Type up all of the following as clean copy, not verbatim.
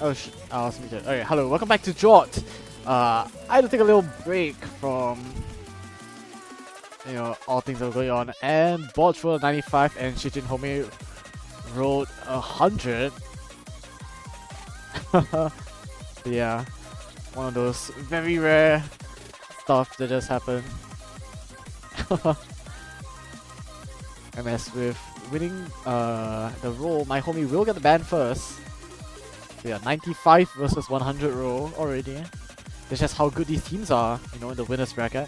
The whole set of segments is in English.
Oh, I was muted. Okay, hello, welcome back to jorttt. I had to take a little break from, all things that were going on, and Botch rolled a 95 and Shijin Home rolled 100. Yeah, one of those very rare stuff that just happened. And as with winning the roll, MyHome will get the ban first. So yeah, 95 versus 100 roll already. That's just how good these teams are, in the winners bracket.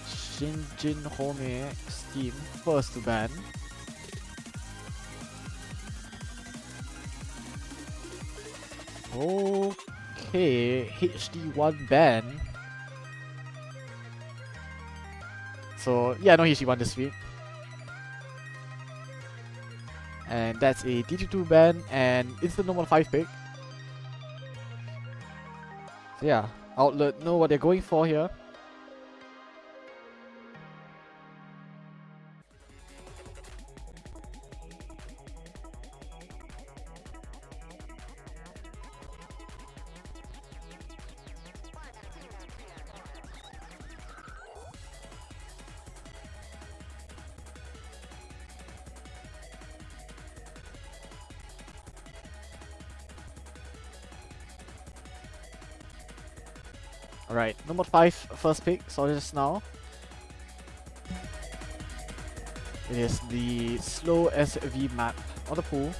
Shinjin Home Steam first to ban. Okay, HD1 ban. So yeah, no HD1 this week. And that's a DG2 ban and instant normal 5 pick. So yeah, Outlet know what they're going for here. Alright, number 5 first pick, saw this just now. It is the slow SV map on the pool.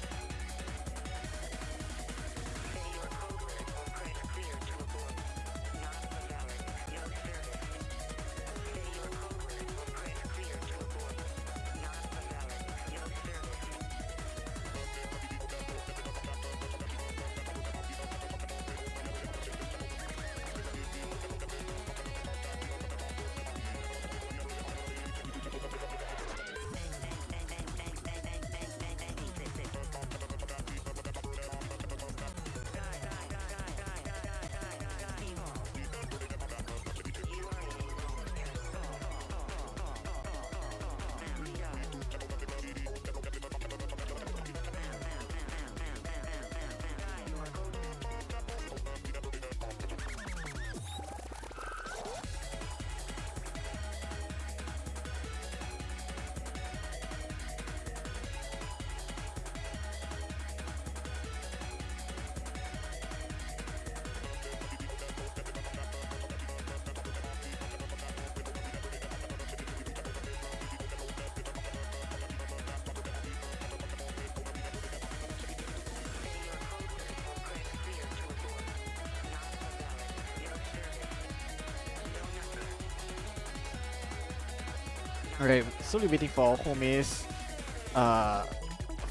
Alright, slowly waiting for Home's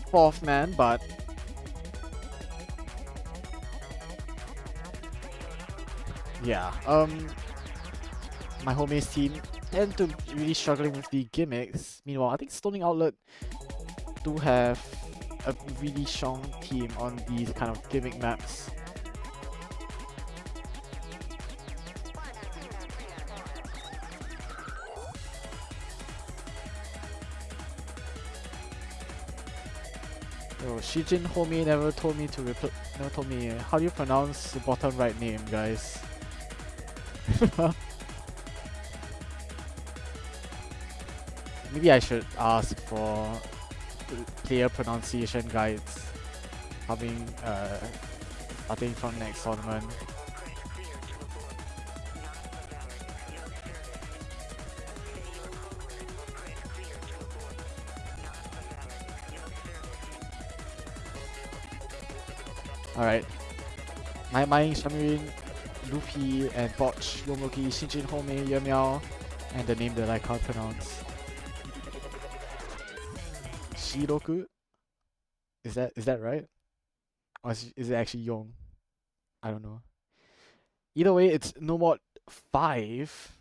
fourth man, but yeah, MyHome's team tend to really struggling with the gimmicks. Meanwhile, I think Stoning Outlet do have a really strong team on these kind of gimmick maps. Oh, Shijin Home never told me how do you pronounce the bottom right name, guys. Maybe I should ask for player pronunciation guides coming starting from next tournament. Alright. My Shamirin, Luffy, and Botch, Yomogi, Shinjin Home, Yemiao, and the name that I can't pronounce. Shiroku? Is that right? Or is it actually Yong? I don't know. Either way, it's no more 5.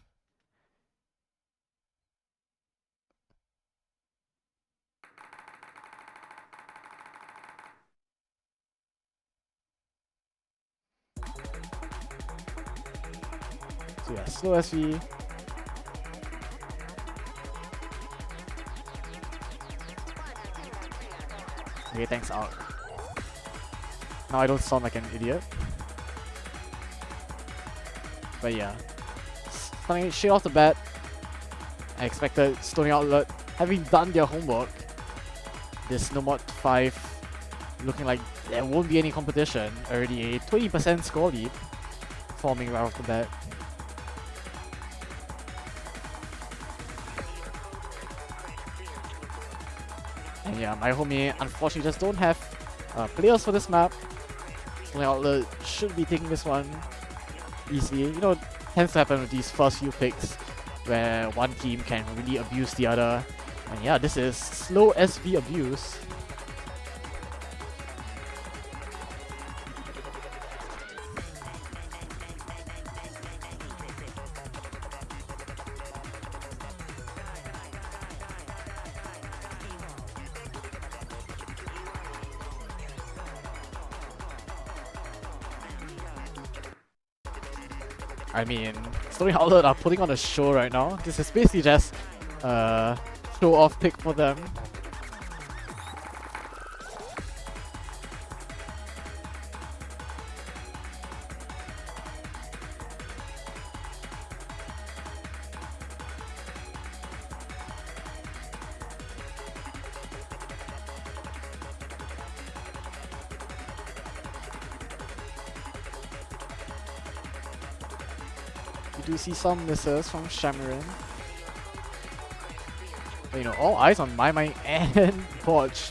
So yeah, slow SV. Okay, thanks out. Now I don't sound like an idiot. But yeah. Starting straight off the bat, I expected Stony Outlet, having done their homework, this No Mod 5 looking like there won't be any competition. Already a 20% score lead forming right off the bat. And yeah, MyHome unfortunately just don't have players for this map. Stony Outlet should be taking this one easily. You know, tends to happen with these first few picks where one team can really abuse the other. And yeah, this is slow SV abuse. I mean, Stony Outlet are putting on a show right now. This is basically just a show-off pick for them. We do see some misses from Shamarin. But you know, all eyes on MyMy and Porch.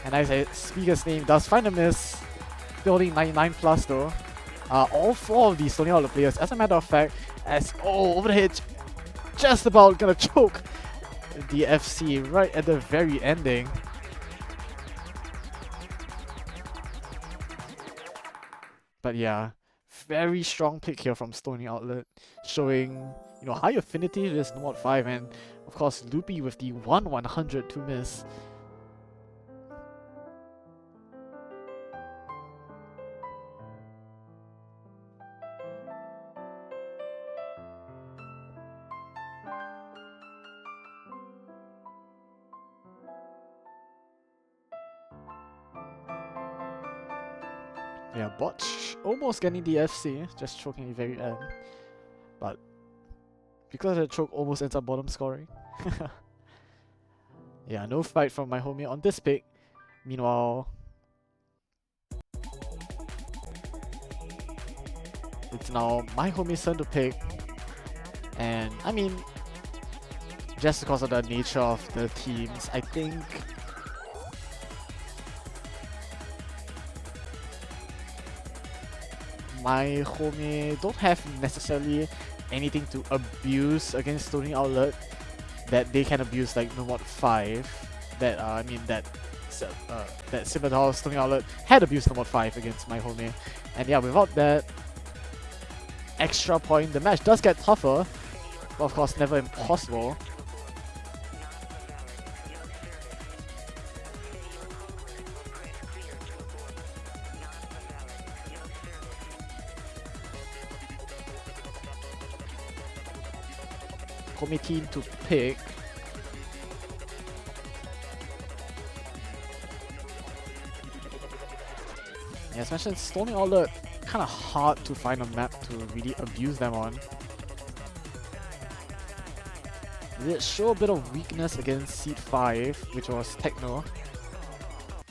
And as I speak his name, does find a miss. Still only 99 plus though. All four of these Stony Outlet players, as a matter of fact, as over the head, just about gonna choke the FC right at the very ending. But yeah, very strong pick here from Stony Outlet, showing, you know, high affinity to this No Mod 5, and of course Loopy with the 1/100 to miss. Yeah, Botch almost getting the FC, just choking at the very end. But because of the choke, almost ends up bottom scoring. Yeah, no fight from MyHome on this pick. Meanwhile, it's now MyHome's turn to pick. And I mean, just because of the nature of the teams, I think MyHome don't have necessarily anything to abuse against Stony Outlet that they can abuse, like No Mod 5. That I mean that Civital Stony Outlet had abused No Mod 5 against MyHome. And yeah, without that extra point, the match does get tougher, but of course never impossible. Team to pick. Yeah, as mentioned, Stony Outlet kind of hard to find a map to really abuse them on. They did show a bit of weakness against Seed 5, which was Techno.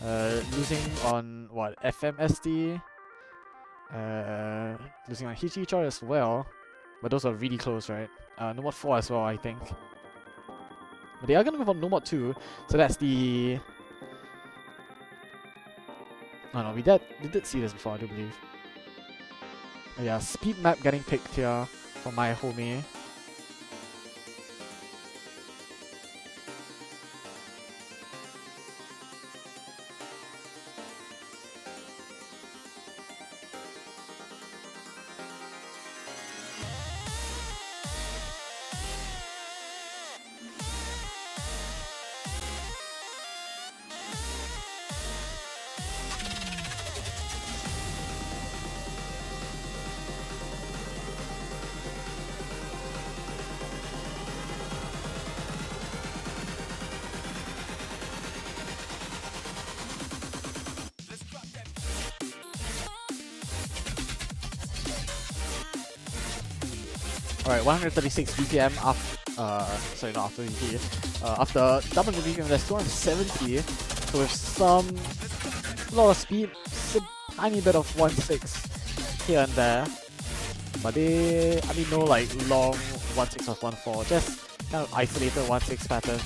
Losing on what, FMSD? Losing on Hichichar as well. But those are really close, right? No Mod 4 as well, I think. But they are gonna move on No Mod 2, so that's the... Oh no, we did see this before, I do believe. But yeah, speed map getting picked here for MyHome. Alright, 136 BPM after, not after VP. After double the BPM, there's 270. So with some lot of speed, tiny bit of 1.6 here and there. But no like long 1.6 or 1.4, just kind of isolated 1.6 pattern.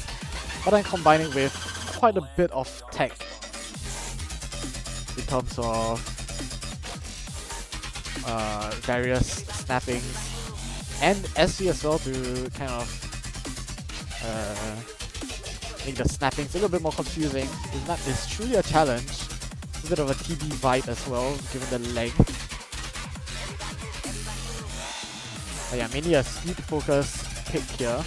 But then combining with quite a bit of tech in terms of various snappings and SV as well to kind of make the snappings a little bit more confusing. It's truly a challenge. A bit of a TB vibe as well, given the length. But yeah, mainly a speed focus pick here.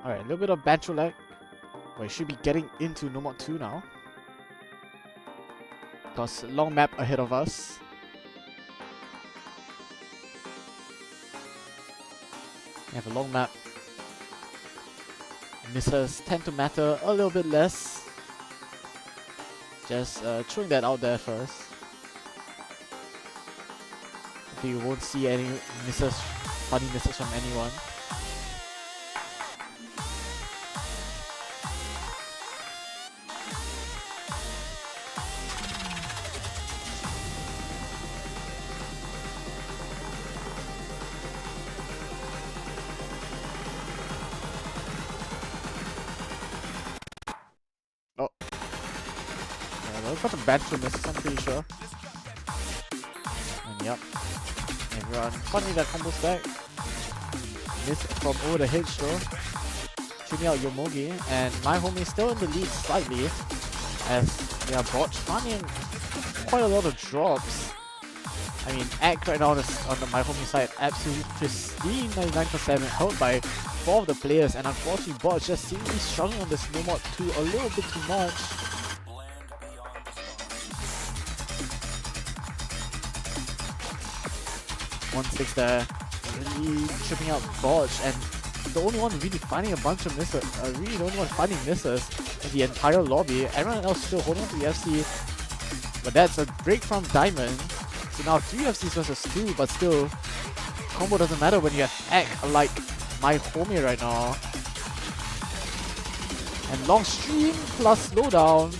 Alright, a little bit of banter lag. We should be getting into No More 2 now. Because long map ahead of us. We have a long map. Misses tend to matter a little bit less. Just throwing that out there first. I think you won't see any misses, funny misses from anyone. Got a bad for misses, I'm pretty sure. And yep. Everyone funny that combos back. Miss from over the hedge though. Shooting out Yomogi, and MyHome is still in the lead slightly as they are bot farming quite a lot of drops. I mean, Act right now on the MyHome side absolutely pristine 99% held by 4 of the players, and unfortunately bot just seemingly struggling on this No More 2 a little bit too much. 1.6 there, really tripping out Botch, and the only one really finding a bunch of misses, really the only one finding misses in the entire lobby. Everyone else still holding on to the FC, but that's a break from Diamond. So now 3 FCs versus 2, but still, combo doesn't matter when you have Act like MyHome right now. And long stream plus slowdown,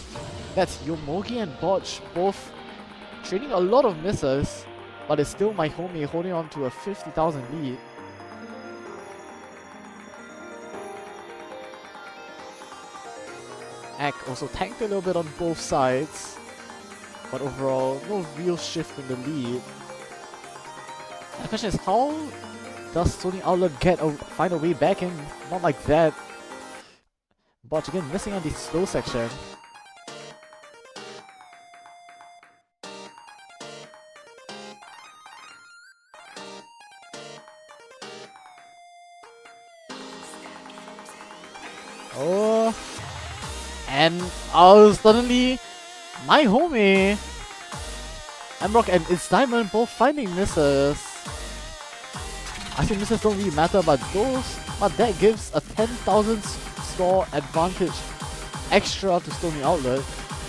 that's Yomogi and Botch both trading a lot of misses. But it's still MyHome holding on to a 50,000 lead. Ack also tanked a little bit on both sides. But overall, no real shift in the lead. And the question is, how does Sony Outlet find a way back in? Not like that. Botch again missing on the slow section. Oh, and suddenly MyHome, Amrock and It's Diamond both finding misses. I think misses don't really matter, but that gives a 10,000 score advantage extra to Stony Outlet.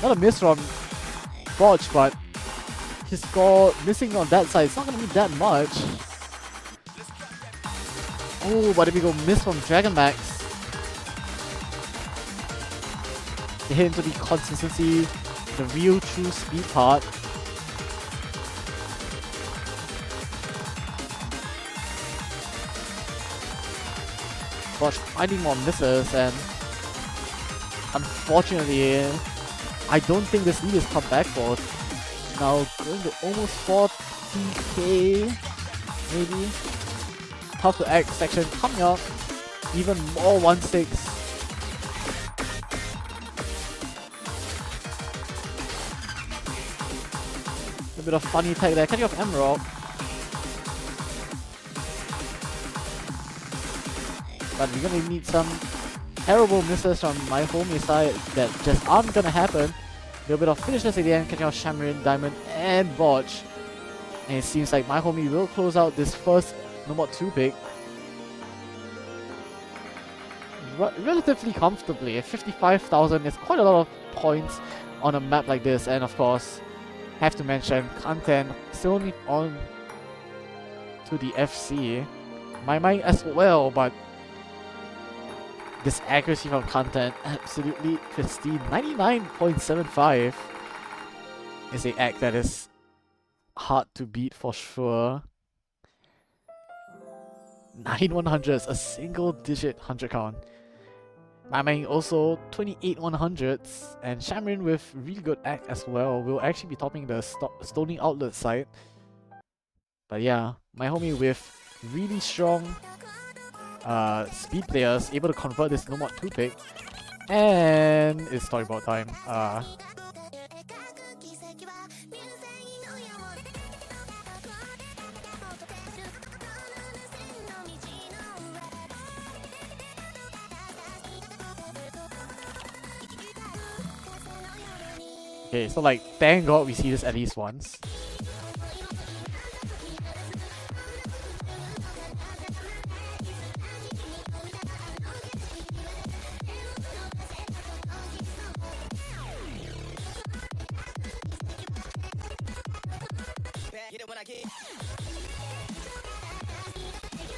Not a miss from Botch, but his score missing on that side, it's not gonna be that much. Oh, but if we go miss from Dragon Max, they hit into the consistency, the real true speed part. Botch finding more misses, and unfortunately, I don't think this lead is come back for. Now going to almost 40k, maybe. Tough to act section coming up, even more 1-6. A bit of funny tag there, catching off Emerald. But we're gonna need some terrible misses from MyHome side that just aren't gonna happen. A little bit of finishes again, catching off Shamarin, Diamond, and Botch. And it seems like MyHome will close out this first number 2 pick relatively comfortably. 55,000 is quite a lot of points on a map like this, and of course, have to mention content still only on to the FC. My mind as well, but this accuracy from content absolutely pristine. 99.75 is a act that is hard to beat for sure. 9 100s, a single digit 100 count. Mamang also 28 100s, and Shamarin with really good act as well will actually be topping the Stoning Outlet side. But yeah, MyHome with really strong speed players able to convert this no mod 2 pick, and it's storyboard time. Okay, so like, thank God we see this at least once.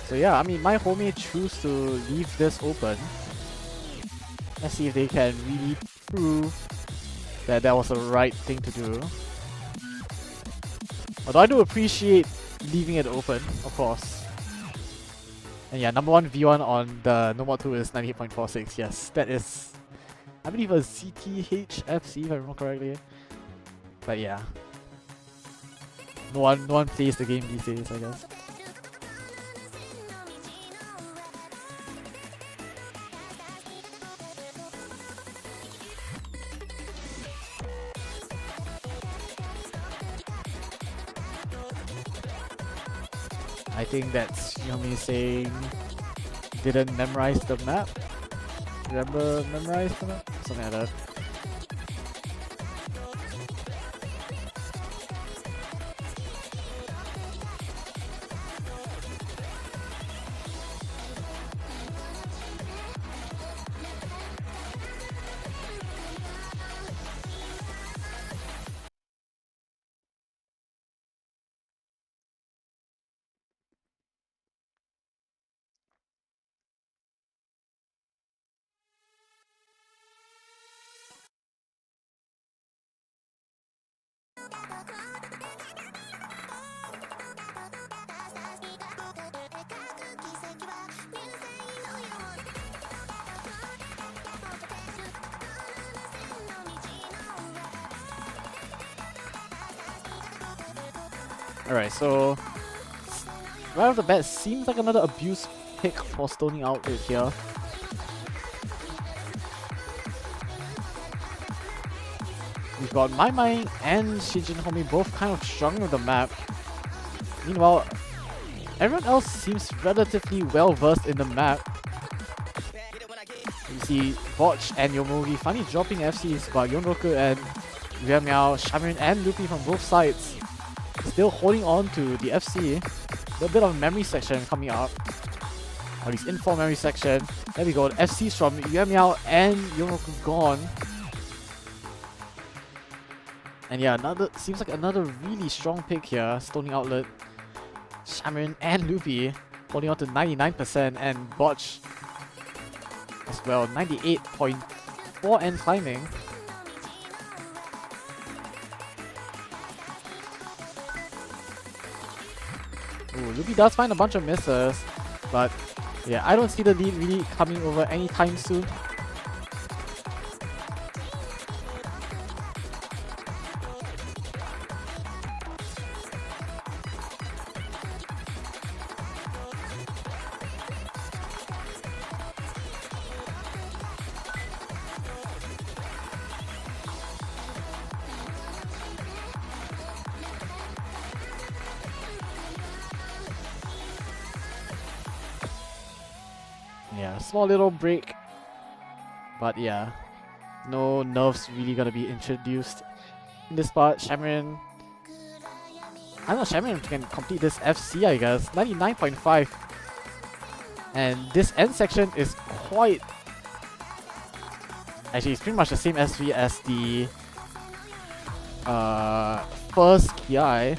So yeah, I mean, MyHome choose to leave this open. Let's see if they can really prove that that was the right thing to do. Although I do appreciate leaving it open, of course. And yeah, number 1 V1 on the No More 2 is 98.46. Yes, that is, I believe, a CTHFC if I remember correctly. But yeah, no one plays the game these days, I guess. I think that's Yomi saying didn't memorize the map. Remember memorize the map? Something like that. Alright, so right off the bat, seems like another abuse pick for Stoning Outlet here. We've got MyMai and Shijin Homi both kind of struggling with the map. Meanwhile, everyone else seems relatively well versed in the map. You see Botch and Yomogi finally dropping FCs, but Yonroku and Ryamiao, Shamarin and Luffy from both sides still holding on to the FC. A little bit of memory section coming up. Or at least info memory section. There we go. FCs from Ryamiao and Yonroku gone. And yeah, seems like another really strong pick here. Stoning Outlet, Shamarin and Luffy holding on to 99%, and Botch as well, 98.4 and climbing. Ooh, Luffy does find a bunch of misses, but Yeah, I don't see the lead really coming over anytime soon. Yeah, small little break. But yeah, no nerfs really gonna be introduced in this part. Shamarin, I know Shamarin can complete this FC, I guess. 99.5. And this end section is quite... Actually, it's pretty much the same SV as the first Ki.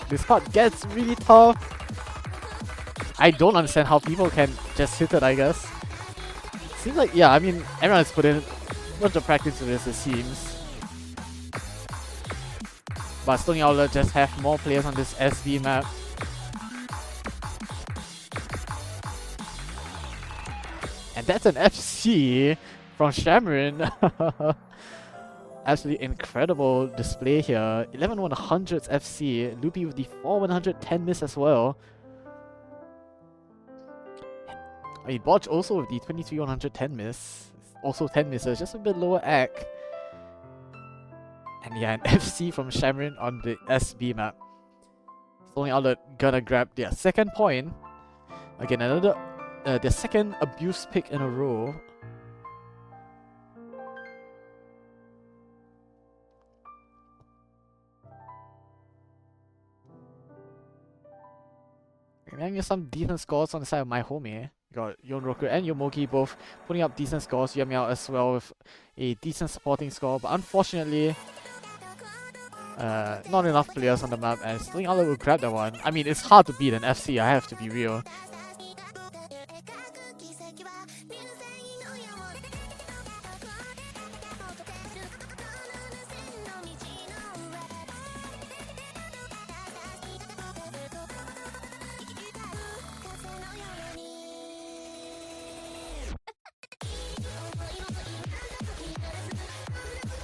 This part gets really tough. I don't understand how people can just hit it, I guess. Seems like, yeah, I mean, everyone has put in a bunch of practice to this, it seems. But Stony Outlet just have more players on this SV map. And that's an FC from Shamarin. Absolutely incredible display here. 11 100s FC. Loopy with the 4 110 miss as well. I mean, Botch also with the 23 110 miss. Also 10 misses, just a bit lower AC. And yeah, an FC from Shamarin on the SB map. Stony Outlet gonna grab their second point. Again, another their second abuse pick in a row. And then get some decent scores on the side of MyHome. You got Yonroku and Yomogi both putting up decent scores. Yamiao as well with a decent supporting score. But unfortunately, not enough players on the map, and Stony Outlet will grab that one. I mean, it's hard to beat an FC, I have to be real.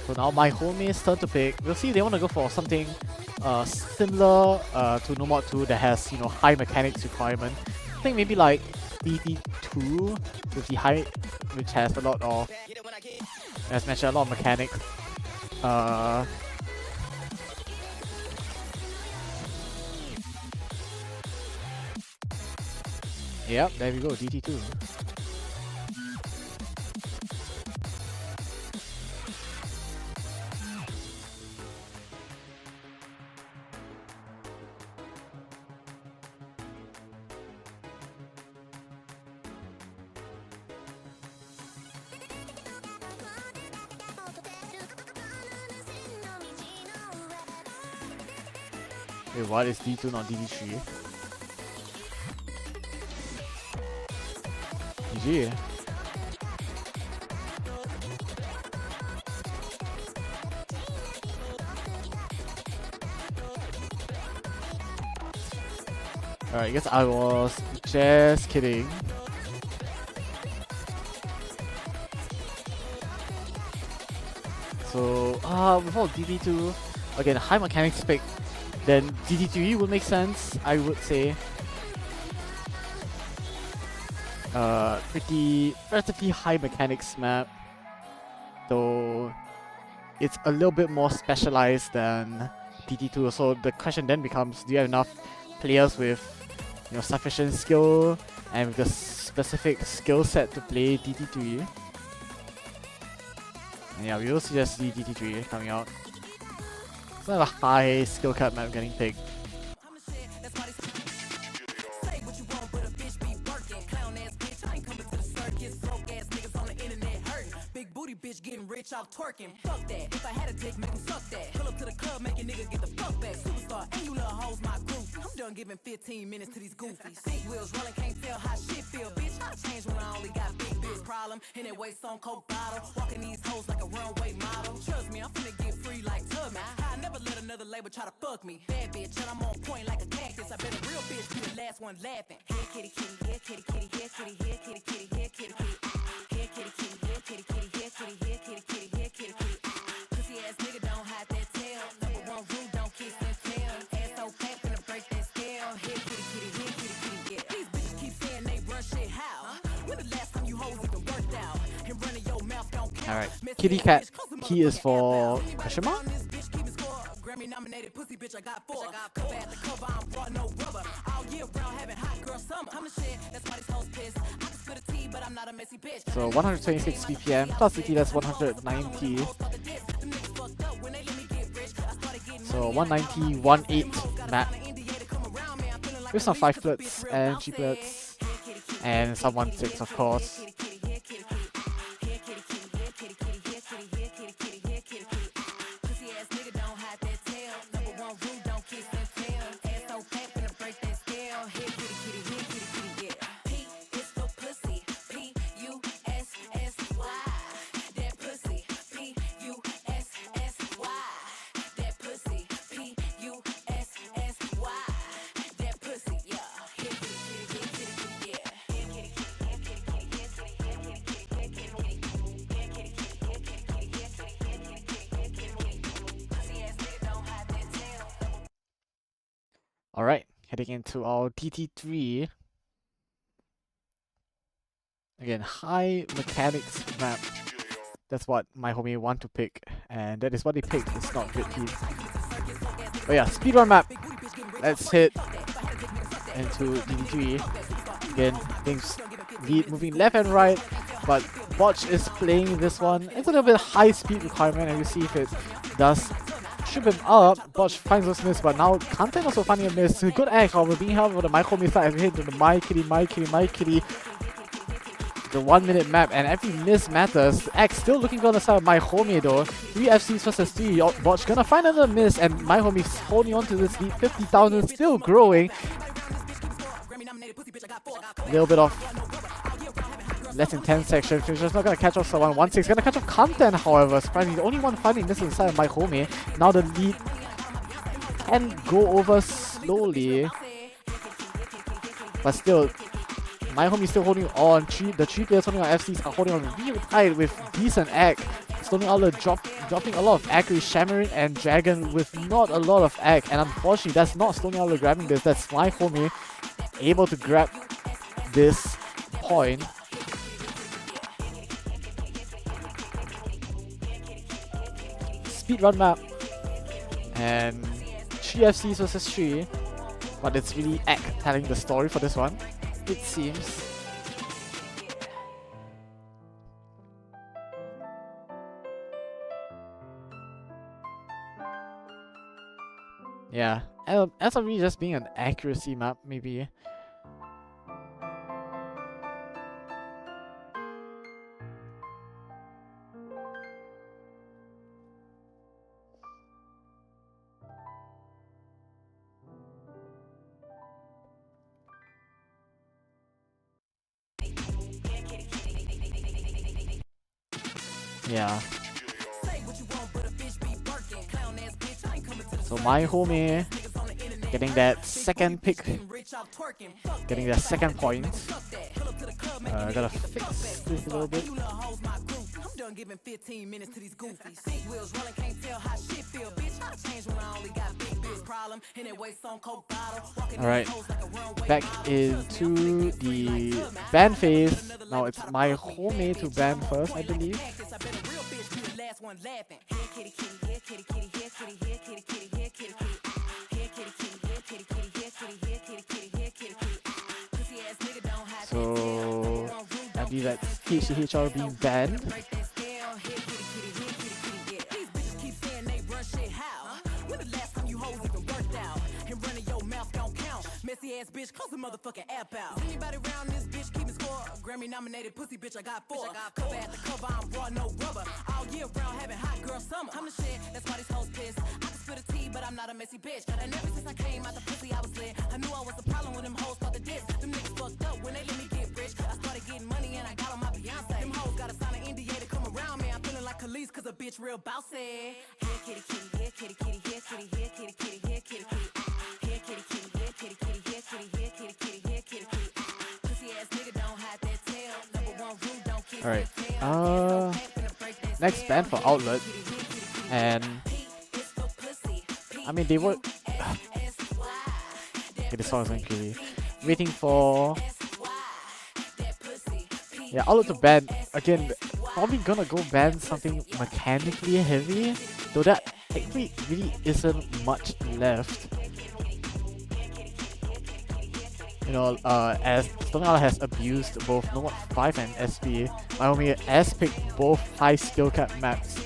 So now MyHome's turn to pick. We'll see if they want to go for something similar to No Mod 2 that has, you know, high mechanics requirement. I think maybe like DT2 with the high, which has a lot of, as mentioned, a lot of mechanics. Yep, there we go, DT2. Wait, what is D2 not DD3? GG. Alright, I guess I was just kidding. So, before DD2, again, high mechanics pick, then DD3 would make sense, I would say. Pretty relatively high mechanics map, though it's a little bit more specialized than DD2. So the question then becomes: do you have enough players with, you know, sufficient skill and with the specific skill set to play DD3? And yeah, we will just see DD3 coming out. It's not a high skill cap map getting picked. Bitch, get getting rich off twerking. Fuck that. If I had a dick, make 'em suck that. Pull up to the club, make a nigga get the fuck back. Superstar, and you little hoes, my groupies. I'm done giving 15 minutes to these goofies. Big wheels rolling, can't tell how shit feel. Bitch, I changed when I only got big bitch problem. And it waist on coke bottle. Walking these hoes like a runway model. Trust me, I'm finna get free like Tubby. I never let another label try to fuck me. Bad bitch, and I'm on point like a cactus. I bet a real bitch be the last one laughing. Here kitty kitty, here kitty kitty, here kitty, here kitty kitty, here kitty kitty. Here kitty kitty, here kitty kitty, here kitty, here kitty kitty, here kitty kitty. Pussy ass nigga don't hide that tail. Number one rule, don't kiss and tell. Ass so fat, finna break that scale. Here kitty kitty, here kitty kitty, yeah. These bitches keep saying they run shit how? When the last time you hoes even worked out? And running your mouth don't count. Alright, kitty cat key is for question mark? Grammy nominated pussy bitch, I got 4. Cover at the cover, I'm brought no rubber. All year round having hot girl summer. I'm the shit, that's why these hoes pissed. I can spit a tea, but I'm not a messy bitch. So 126 BPM plus CT, that's 190. So 190, 1.8 map. With some 5 flirts and triplets. And some 1.6 of course. Alright, heading into our TT3. Again, high mechanics map. That's what my homie want to pick, and that is what they picked. It's not jorttt. But yeah, speedrun map. Let's hit into TT3. Again, things moving left and right, but Botch is playing this one. It's a little bit high speed requirement, and you see if it does trip him up. Botch finds those miss, but now Content also finding a miss. Good egg, however, being held for the MyHome side as we hit into the My Kitty. The 1 minute map, and every miss matters. X still looking on the side of MyHome though. 3 FCs versus 3. Botch gonna find another miss, and MyHome's holding on to this lead. 50,000 still growing. A little bit of less intense section. Finisher's not gonna catch off someone. 1-6 gonna catch off Content, however. Surprisingly, the only one finding this inside of MyHome. Now the lead can go over slowly, but still, MyHome is still holding on. The 3 players holding on FCs are holding on really tight with decent act. Stony Owler dropping a lot of act with Shamarin and Dragon with not a lot of act. And unfortunately, that's not Stony Owler grabbing this. That's MyHome able to grab this point. Speedrun map. And 3 FCs versus 3. But it's really act telling the story for this one, it seems. Yeah, SRV just being an accuracy map, maybe. Yeah. So MyHome getting that second pick, getting that second point. Gotta fix this a little bit. Giving 15 minutes to these goofies. Big wheels rolling, can't tell how shit feel. Bitch, I changed when I only got big bitch problem. And it waist on coke bottle. Alright, back into the ban phase. Now it's MyHome to ban first, I believe. So I believe that's HCHR being banned. Messy ass bitch, close the motherfucking app out. Anybody around this bitch keeping score? Grammy nominated pussy bitch, I got 4. Cover at the cover, I'm raw, no rubber. All year round, having hot girl summer. I'm the shit, that's why these hoes pissed. I can spit a tea, but I'm not a messy bitch. And ever since I came out the pussy, I was lit. I knew I was the problem when them hoes start to diss. Them niggas fucked up when they let me get rich. I started getting money and I got on my Beyonce. Them hoes gotta sign an NDA to come around me. I'm feeling like Khalees cause a bitch real bossy. Here kitty kitty, here kitty kitty, here kitty, here kitty kitty, here kitty kitty. Here kitty kitty, here kitty kitty, here kitty, here kitty kitty, here kitty kitty. Pussy ass nigga don't hide that tail. Number one rule, don't kiss that Alright. Next band for Outlet. And I mean they were okay, this song is going crazy. Waiting for Outlet to ban again. Probably gonna go ban something mechanically heavy, though that technically really isn't much left. You know, as Stone Island has abused both Nomad 5 and SP, MyHome has picked both high skill cap maps.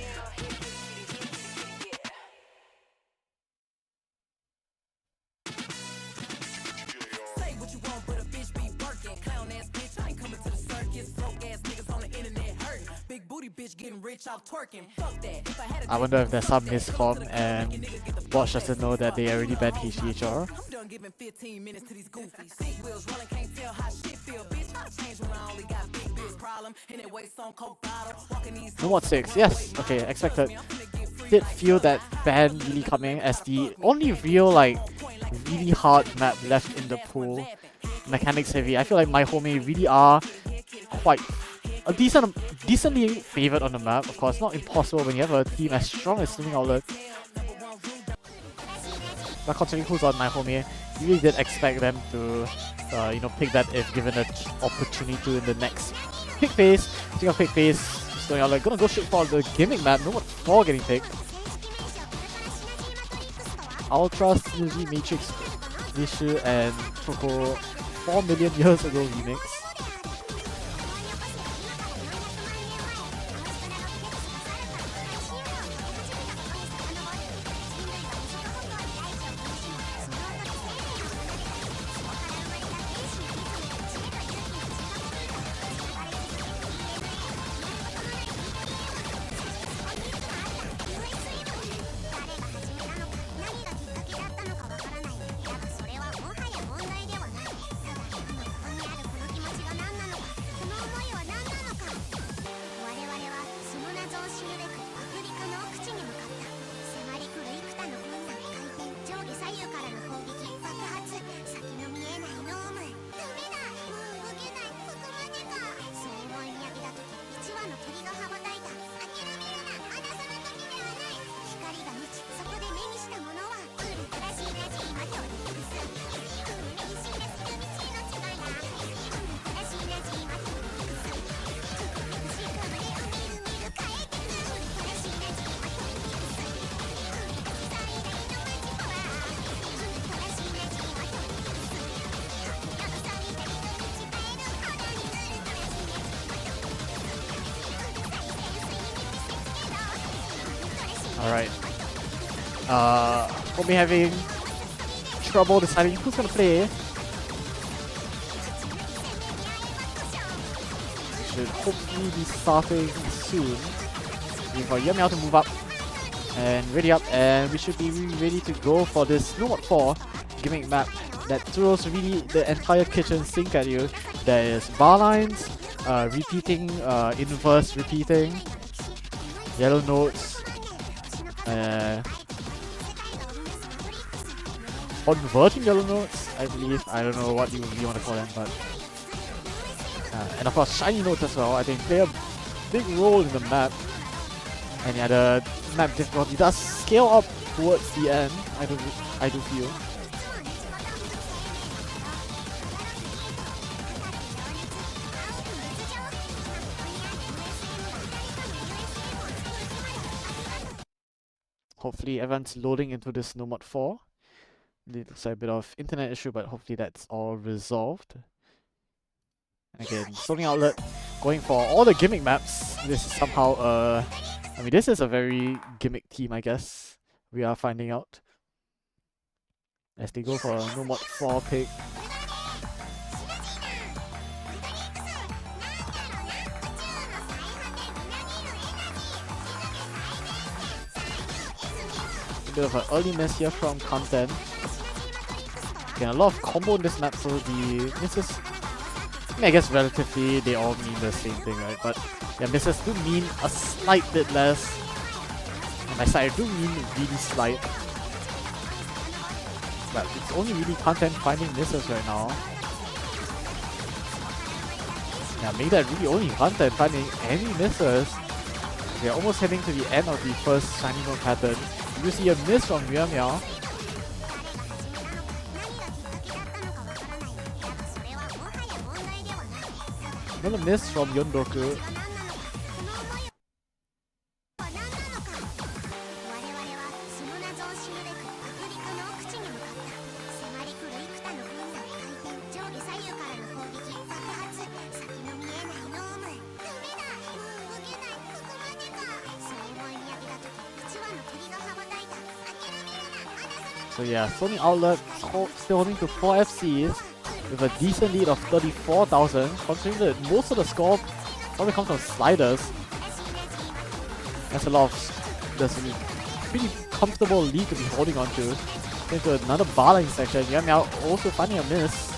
I wonder if there's some miscom and Bosch doesn't know that they already banned HDHR. Nomad 6, yes, okay, expected. Did feel that ban really coming as the only real really hard map left in the pool. Mechanics heavy. I feel like MyHome really are quite decently favoured on the map. Of course, not impossible when you have a team as strong as Swimming Outlet. But considering who's on MyHome, you really did expect them to, pick that if given an opportunity to in the next pick phase. Speaking of pick phase, Swimming Outlet gonna go straight for the gimmick map. Nomad 4 getting picked. Ultra Synergy Matrix Vishu and Choco 4 million years ago remix. Alright. We'll be having trouble deciding who's gonna play. Should hopefully be starting soon. Waiting for Yamiao to move up and ready up, and we should be ready to go for this Nomad 4 gimmick map that throws really the entire kitchen sink at you. There is bar lines, repeating, inverse repeating, yellow notes, converting yellow notes, I believe. I don't know what you want to call them, but and of course shiny notes as well. I think play a big role in the map. And yeah, the map difficulty does scale up towards the end. I do feel. Hopefully everyone's loading into this Nomad 4. It looks like a bit of internet issue, but hopefully that's all resolved. And again, Sony Outlet going for all the gimmick maps. This is somehow I mean, this is a very gimmick team, I guess. We are finding out. As they go for a Nomad 4 pick. bit of an early miss here from content. Again, a lot of combo in this map, so the misses, I mean, I guess relatively they all mean the same thing, right? But yeah, misses do mean a slight bit less. And by slight, I do mean really slight. But it's only really content finding misses right now. Yeah, make that really only content finding any misses. We are almost heading to the end of the first shiny mode pattern. You see a miss from Meow Meow. Another miss from Yondoku. So yeah, Sony Outlet still holding to 4 FCs with a decent lead of 34,000, considering that most of the score probably comes from sliders. That's a pretty comfortable lead to be holding on to. Into another barline section, Meow Meow also finding a miss.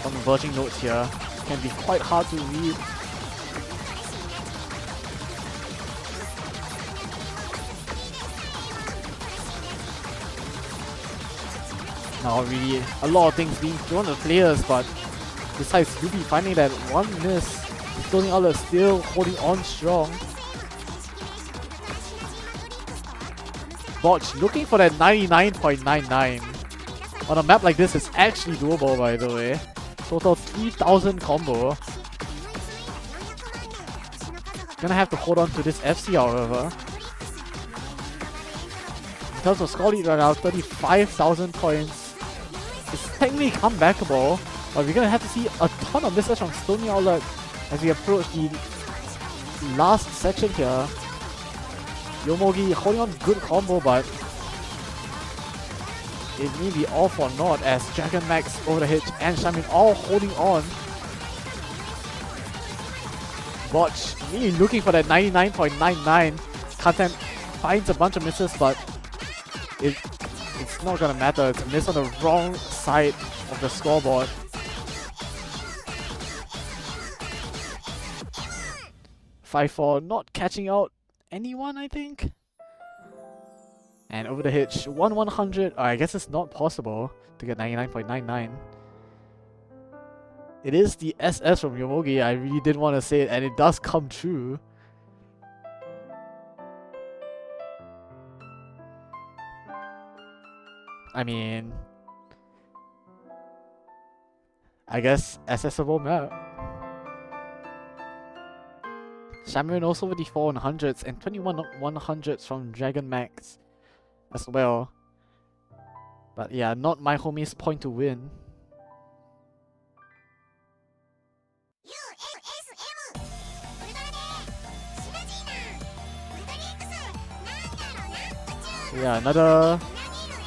Converging notes here can be quite hard to read. Now really a lot of things being thrown at players, but besides Yubi finding that one miss, Sony Outlet still holding on strong. Botch looking for that 99.99. On a map like this, it's actually doable, by the way. Total 3,000 combo. Gonna have to hold on to this FC, however. In terms of score lead right now, 35,000 points. It's technically comebackable, but we're gonna have to see a ton of misses from Stony Outlet as we approach the last section here. Yomogi holding on good combo, but it may be all for naught as Dragon Max over the hitch and Shamin all holding on. Botch really looking for that 99.99. Content finds a bunch of misses, but it's not gonna matter. It's a miss on the wrong side of the scoreboard. Five for not catching out anyone, I think. And over the hitch, 1/100. I guess it's not possible to get 99.99. It is the SS from Yomogi. I really didn't want to say it, and it does come true. I mean, I guess accessible map. Shaman also with the 4 100s and 21 100s from Dragon Max as well. But yeah, not MyHome's point to win. Yeah, another,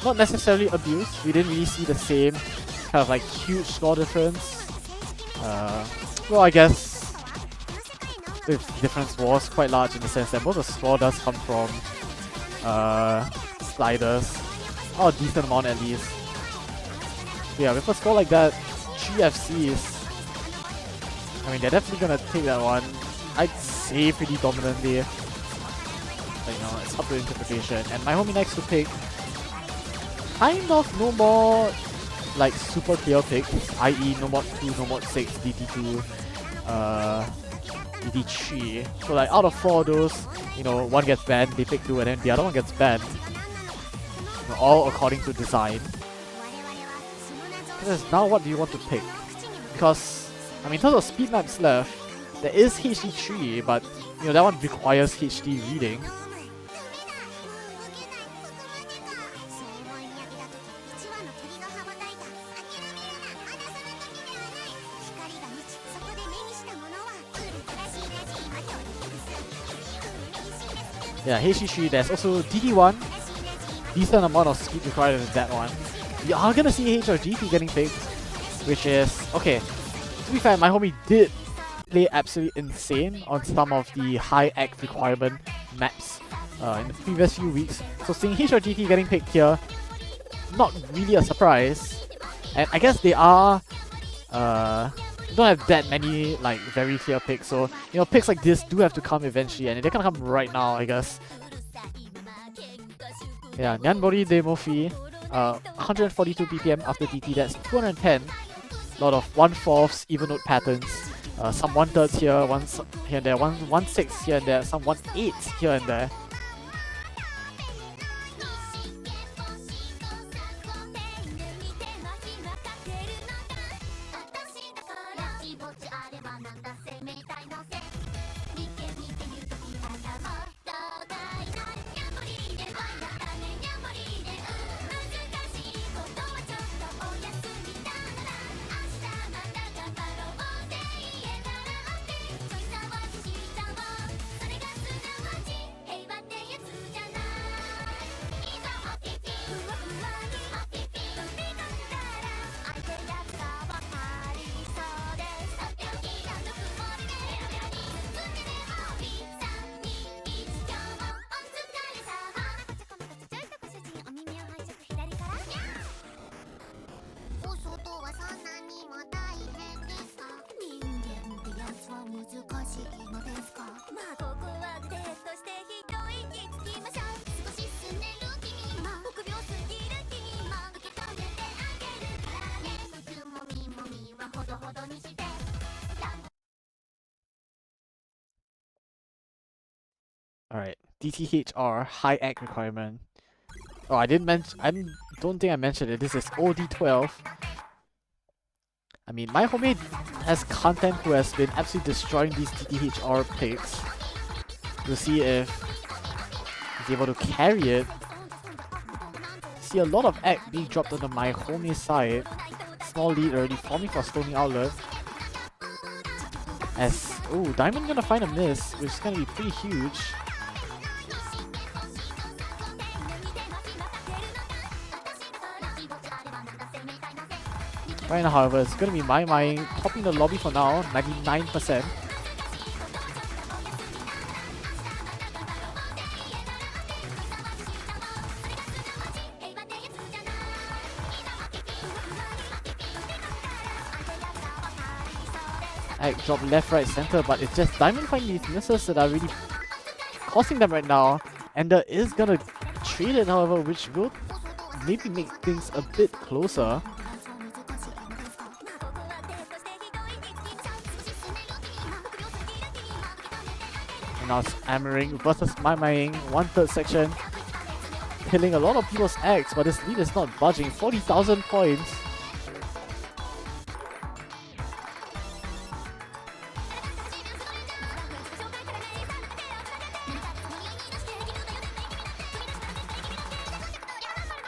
not necessarily abuse. We didn't really see the same kind of like huge score difference. Well, I guess the difference was quite large in the sense that most of the score does come from sliders, or a decent amount at least. Yeah, with a score like that, 3 FCs, I mean, they're definitely gonna take that one. I'd say pretty dominantly. But you know, it's up to interpretation. And MyHome next to pick kind of no more like super clear picks, i.e. no mod 2, no mod 6, DT2, DT3. So like out of 4 of those, you know, one gets banned, they pick 2, and then the other one gets banned. You know, all according to design. Now what do you want to pick? Because, I mean, in terms of speed maps left, there is HD3, but you know, that one requires HD reading. Yeah, HD3, there's also DD1, decent amount of speed required in that one. We are gonna see H or GT getting picked, which is, okay, to be fair, MyHome did play absolutely insane on some of the high act requirement maps in the previous few weeks. So seeing jorttt getting picked here, not really a surprise. And I guess they are don't have that many like very clear picks, so picks like this do have to come eventually, and they're gonna come right now, I guess. Yeah, Nyanbori de Mofi, 142 BPM after DT, that's 210. A lot of 1/4 even note patterns, some 1/3 here, one here and there, 1/6 here and there, some 1/8 here and there. Alright, DTHR, high act requirement. Oh, I didn't mention, don't think I mentioned it, this is OD12. I mean, MyHome has content who has been absolutely destroying these DTHR picks. We'll see if he's able to carry it. See a lot of act being dropped on the MyHome side. Small lead already forming for Stony Outlet. As, ooh, Diamond gonna find a miss, which is gonna be pretty huge. Right now, however, it's gonna be My topping the lobby for now, 99%. Act drop left, right, center, but it's just Diamond finding these misses that are really costing them right now. Ender is gonna trade it, however, which will maybe make things a bit closer. Now it's Hammering versus MyMying, 1/3 section. Killing a lot of people's acts, but this lead is not budging. 40,000 points.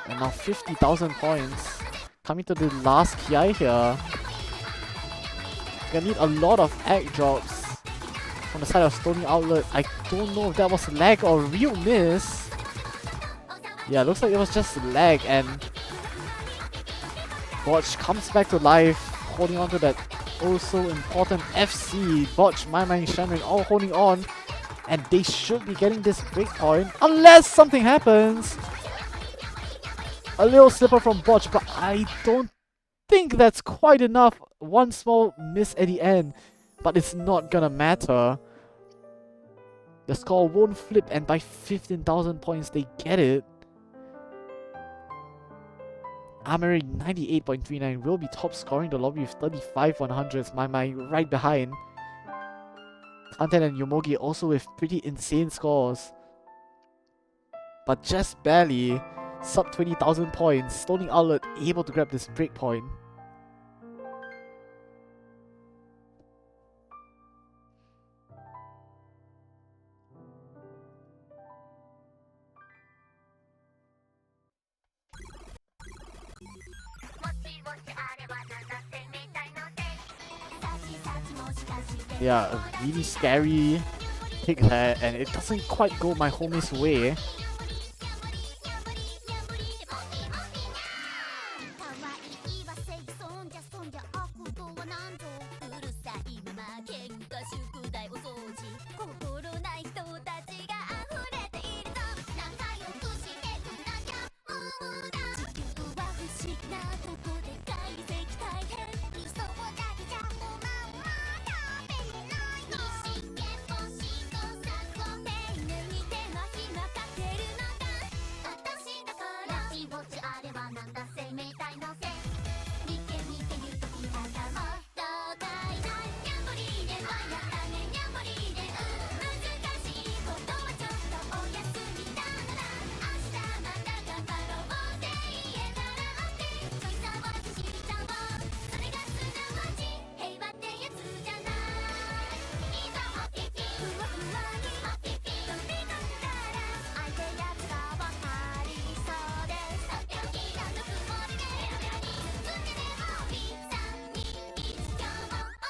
And now 50,000 points. Coming to the last KI here. Gonna need a lot of act drops on the side of Stony Outlet. I don't know if that was lag or real miss. Yeah, looks like it was just lag, and Botch comes back to life, holding on to that oh so important FC. Botch, MyMying, Shannon all holding on, and they should be getting this breakpoint unless something happens. A little slipper from Botch, but I don't think that's quite enough. One small miss at the end, but it's not gonna matter. The score won't flip, and by 15,000 points they get it. Ameri 98.39 will be top scoring the lobby with 35 100s. MyMying right behind. Content and Yomogi also with pretty insane scores, but just barely sub 20,000 points. Stony Outlet able to grab this breakpoint. Yeah, a really scary pick there, and it doesn't quite go MyHome's way.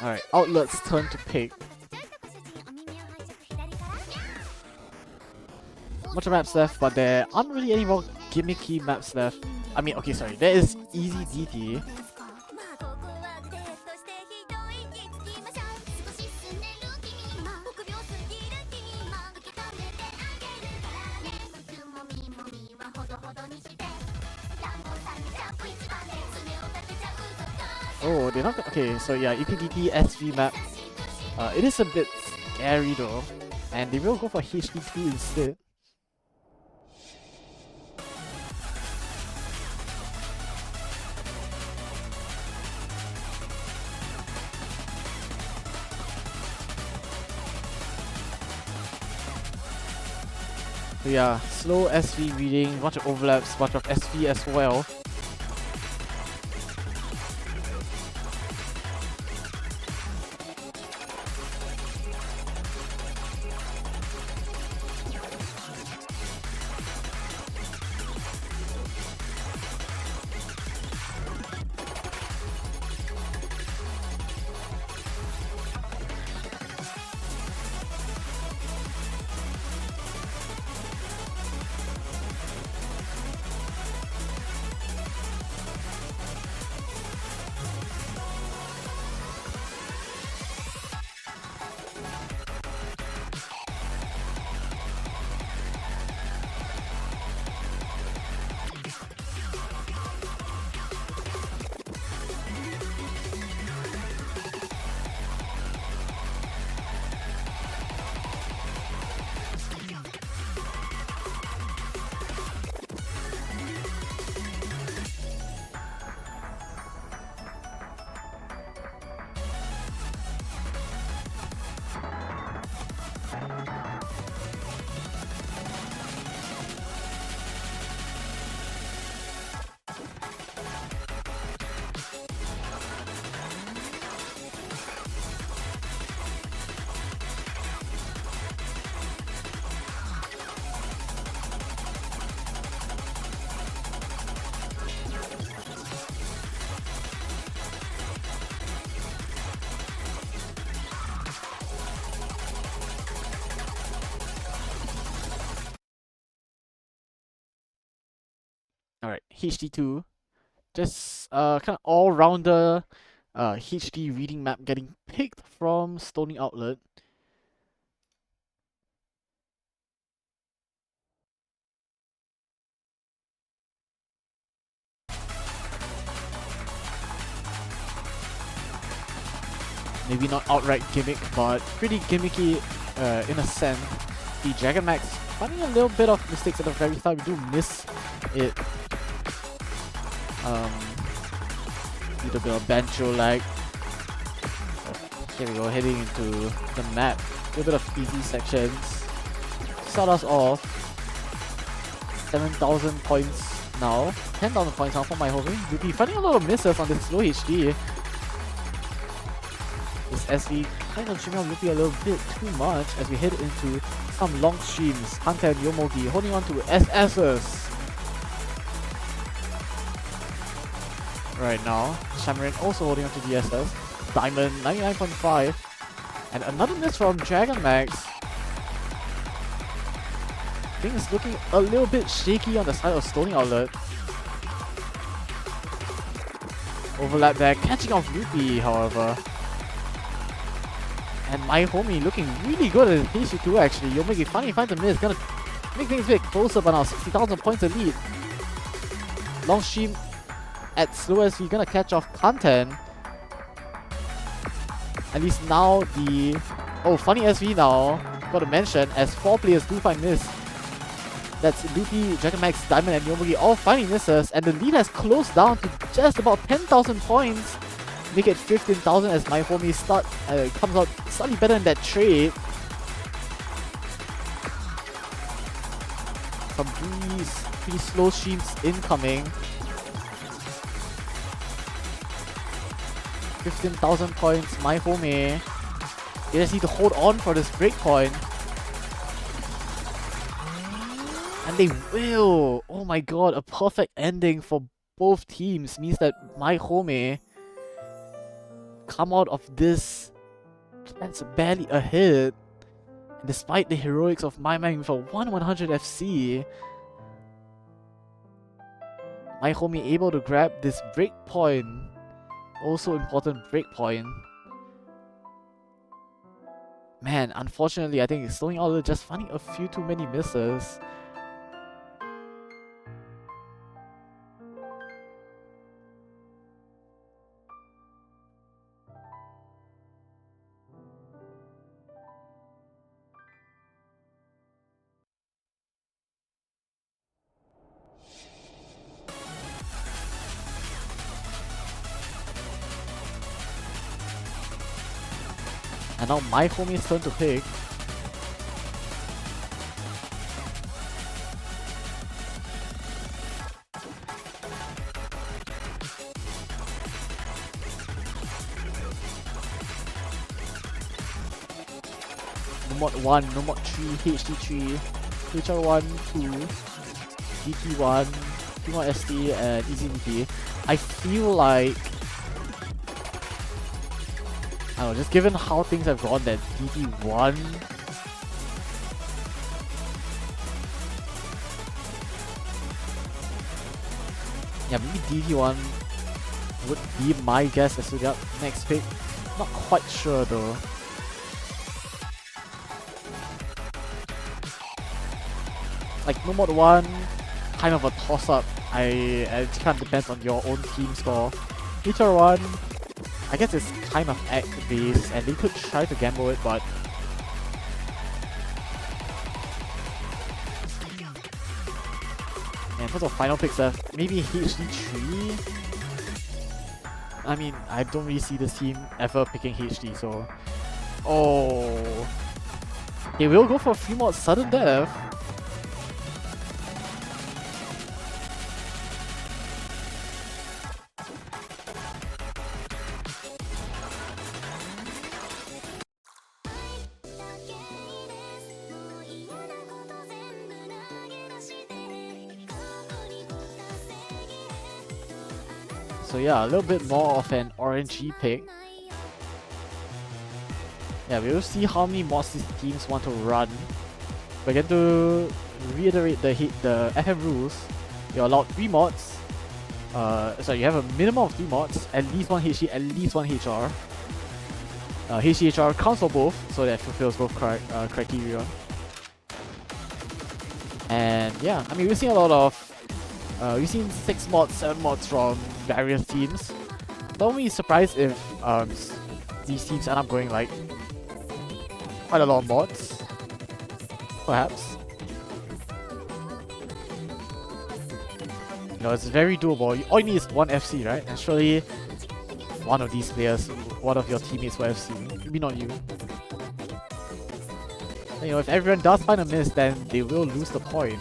Alright, Outlet's turn to pick. Bunch of maps left, but there aren't really any more gimmicky maps left. I mean, okay, sorry, there is Easy DT. Oh, they're not okay, so yeah, EPDT SV map. It is a bit scary though, and they will go for HD2 instead. So yeah, slow SV reading, bunch of overlaps, bunch of SV as well. Alright, HD2. Just kind of all-rounder HD reading map getting picked from Stony Outlet. Maybe not outright gimmick, but pretty gimmicky in a sense. The Dragon Max finding a little bit of mistakes at the very start. We do miss it. Little bit of banjo lag. Here we go, heading into the map. A little bit of easy sections. Start us off. 7,000 points now. 10,000 points now for MyHome. We'll be finding a lot of misses on this slow HD. This SV kind of streaming looking a little bit too much as we head into some long streams. Hunter and Yomogi holding on to SS's. Right now, Shamarin also holding on to the SS. Diamond 99.5. And another miss from Dragon Max. Things looking a little bit shaky on the side of Stony Outlet. Overlap there, catching off Loopy, however. And MyHome looking really good at HC2 actually. Yomogi finally finds a miss, gonna make things a bit closer, but now 60,000 points of lead. Long stream at slow SV gonna catch off content. At least now the funny SV now gotta mention as 4 players do find miss. That's Loopy, Dragon Max, Diamond and Yomogi all finding misses, and the lead has closed down to just about 10,000 points. Make it 15,000 as MyHome comes out slightly better in that trade. Some pretty slow streams incoming. 15,000 points, MyHome. They just need to hold on for this breakpoint. And they will! Oh my god, a perfect ending for both teams means that MyHome come out of this that's barely a hit. And despite the heroics of MyMang with a 1/100 FC, MyHome able to grab this breakpoint. Also important breakpoint. Man, unfortunately, I think Stony Owl just finding a few too many misses. And now MyHome's turn to pick. Nomod 1, Nomod 3, HD3, HR1, 2, DT1, Nomod SD, and EasyDT. I feel like, I don't know, just given how things have gone, that DT1 yeah, maybe DT1 would be my guess as to the next pick. Not quite sure though. Like Nomod 1, kind of a toss-up. It kind of depends on your own team score. HR1, I guess it's kind of act-based, and they could try to gamble it, but in terms of final picks, maybe HD3. I mean, I don't really see this team ever picking HD, so oh, they will go for a few more sudden death. So yeah, a little bit more of an orangey pick. Yeah, we will see how many mods these teams want to run. But again, to reiterate the FM rules, you're allowed 3 mods. So you have a minimum of 3 mods, at least 1 HG, at least 1 HR. HDHR counts for both, so that fulfills both criteria. And yeah, I mean, we've seen a lot of we've seen 6 mods, 7 mods from various teams. Don't be surprised if these teams end up going like quite a lot of mods, perhaps. You know, it's very doable. All you need is 1 FC, right? And surely one of these players, one of your teammates will FC. Maybe not you. You know, if everyone does find a miss, then they will lose the point.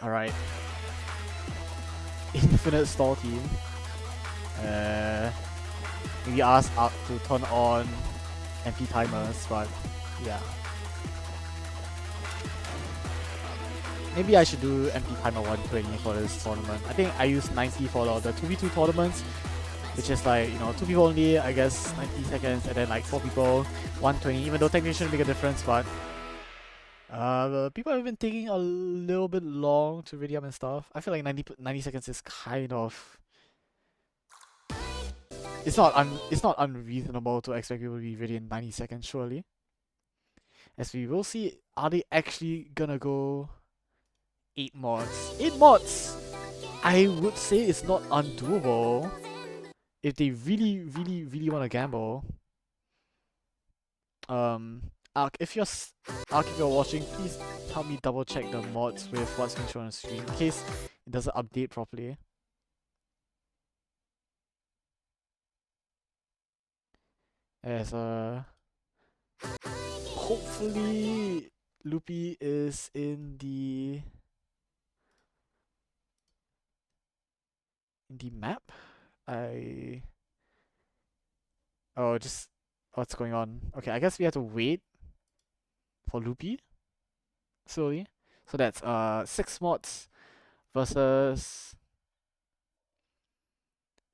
Alright. Infinite stall team. We asked Ark to turn on MP timers, but yeah. Maybe I should do MP timer 120 for this tournament. I think I use 90 for the 2v2 tournaments, which is like, you know, 2 people only, I guess 90 seconds, and then like 4 people, 120, even though technically shouldn't make a difference, but people have been taking a little bit long to ready up and stuff. I feel like 90 seconds is kind of... It's not unreasonable to expect people to be ready in 90 seconds, surely. As we will see, are they actually gonna go 8 mods? 8 mods! I would say it's not undoable if they really, really, really want to gamble. Ark, if you're watching, please help me double check the mods with what's being shown on the screen in case it doesn't update properly. As hopefully Loopy is in the map. Just what's going on? Okay, I guess we have to wait for Loopy slowly. So that's 6 mods versus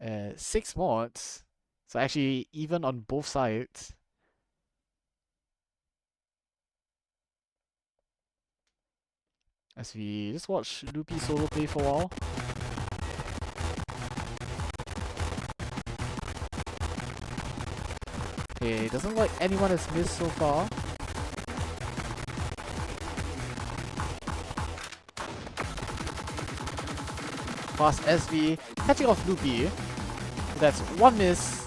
6 mods. So actually even on both sides. As we just watch Loopy solo play for a while. Okay, doesn't look like anyone has missed so far. Fast SV catching off Loopy. So that's 1 miss.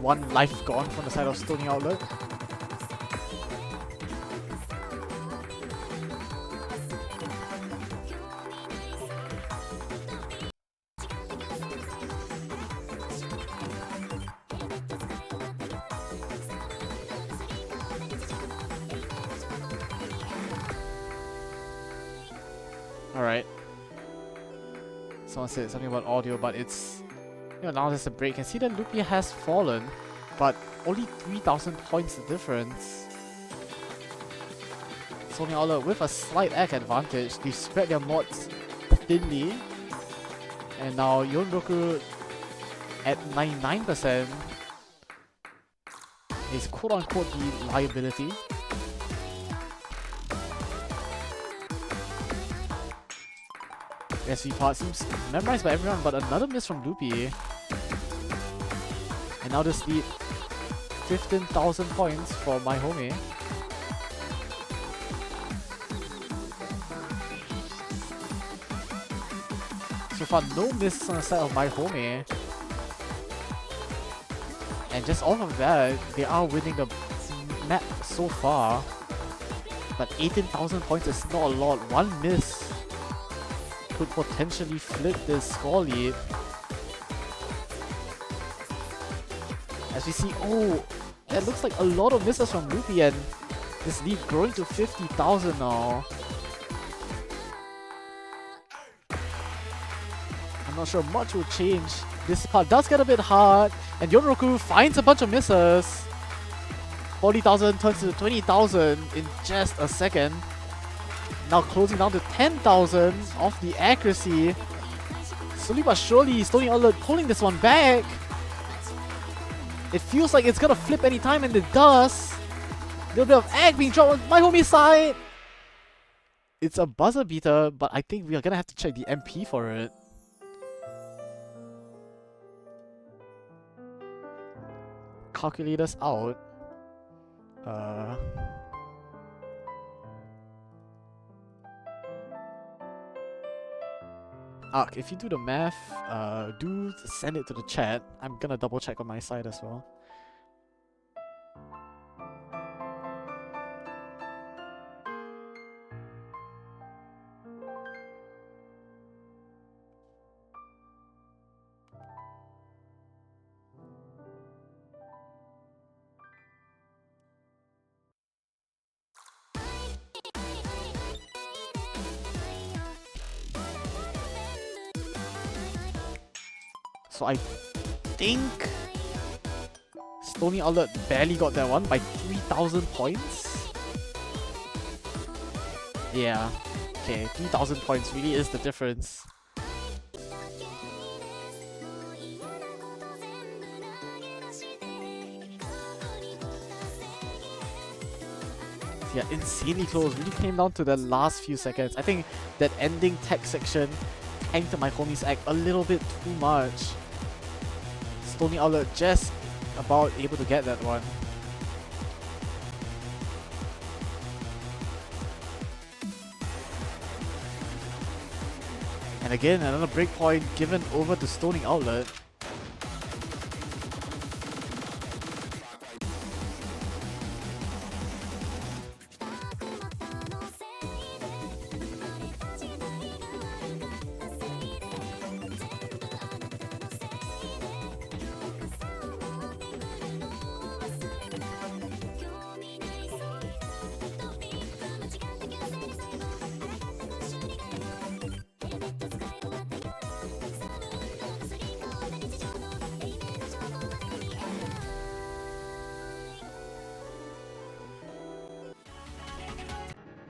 One life gone from the side of Stony Outlook. Alright. Someone said something about audio, but it's... You know, now there's a break. You can see that Loopy has fallen, but only 3,000 points difference. Sony Ola with a slight egg advantage. They spread their mods thinly. And now Yonroku at 99% is quote-unquote the liability. SV part seems memorized by everyone, but another miss from Loopy. And now this lead 15,000 points for MyHome. So far, no misses on the side of MyHome. And just off of that, they are winning the map so far. But 18,000 points is not a lot. One miss could potentially flip this score lead. As we see, oh, that looks like a lot of misses from Loopy, and this lead growing to 50,000 now. I'm not sure much will change. This part does get a bit hard, and Yonroku finds a bunch of misses. 40,000 turns to 20,000 in just a second. Now closing down to 10,000 off the accuracy. Slowly but surely, Stony Alert pulling this one back. It feels like it's gonna flip anytime, and it does. Little bit of egg being dropped on MyHome's side. It's a buzzer beater, but I think we are gonna have to check the MP for it. Calculators out. Ark, if you do the math, do send it to the chat. I'm gonna double check on my side as well. So I think Stony Outlet barely got that one by 3,000 points. Yeah. Okay, 3,000 points really is the difference. Yeah, insanely close. Really came down to the last few seconds. I think that ending tech section tanked my homie's act a little bit too much. Stony Outlet just about able to get that one. And again, another breakpoint given over to Stony Outlet.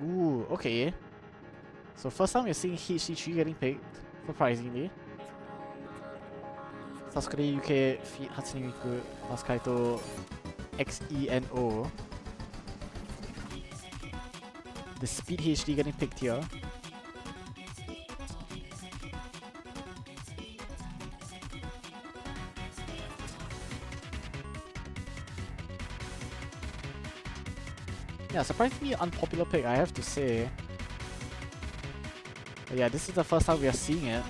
Ooh, okay. So first time we're seeing HC3 getting picked, surprisingly. Sasukure Yuke feat Hatsune Miku, Maskaito XENO. The Speed HD getting picked here. Yeah, surprisingly unpopular pick, I have to say. But yeah, this is the first time we are seeing it.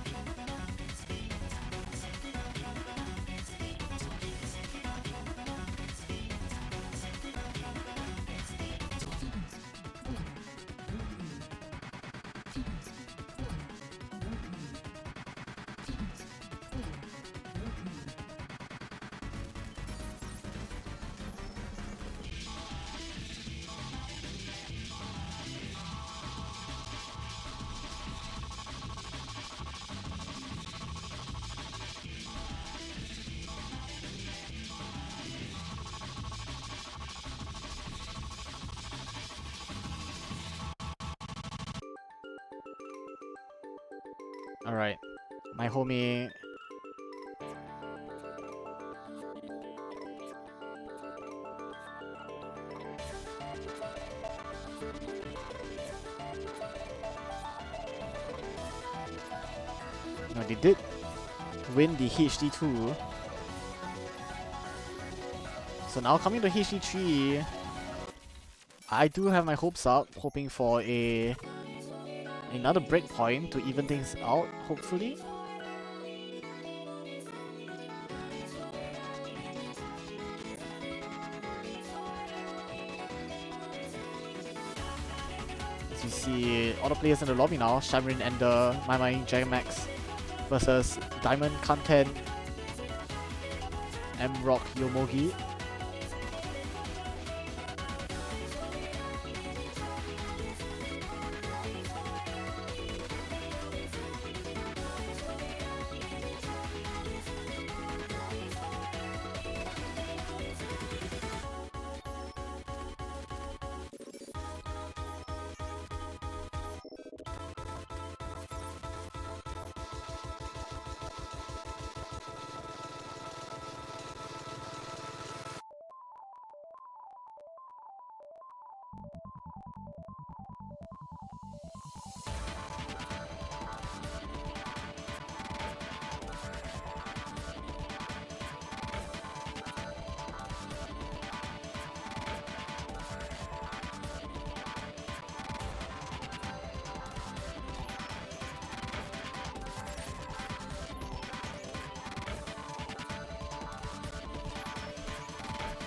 Alright, my homie. No, they did win the HD2. So now coming to HD3, I do have my hopes up, hoping for another breakpoint to even things out, hopefully. As we see all the players in the lobby now, Shamrin Ender, My Jagamax versus Diamond Content, M-Rock Yomogi.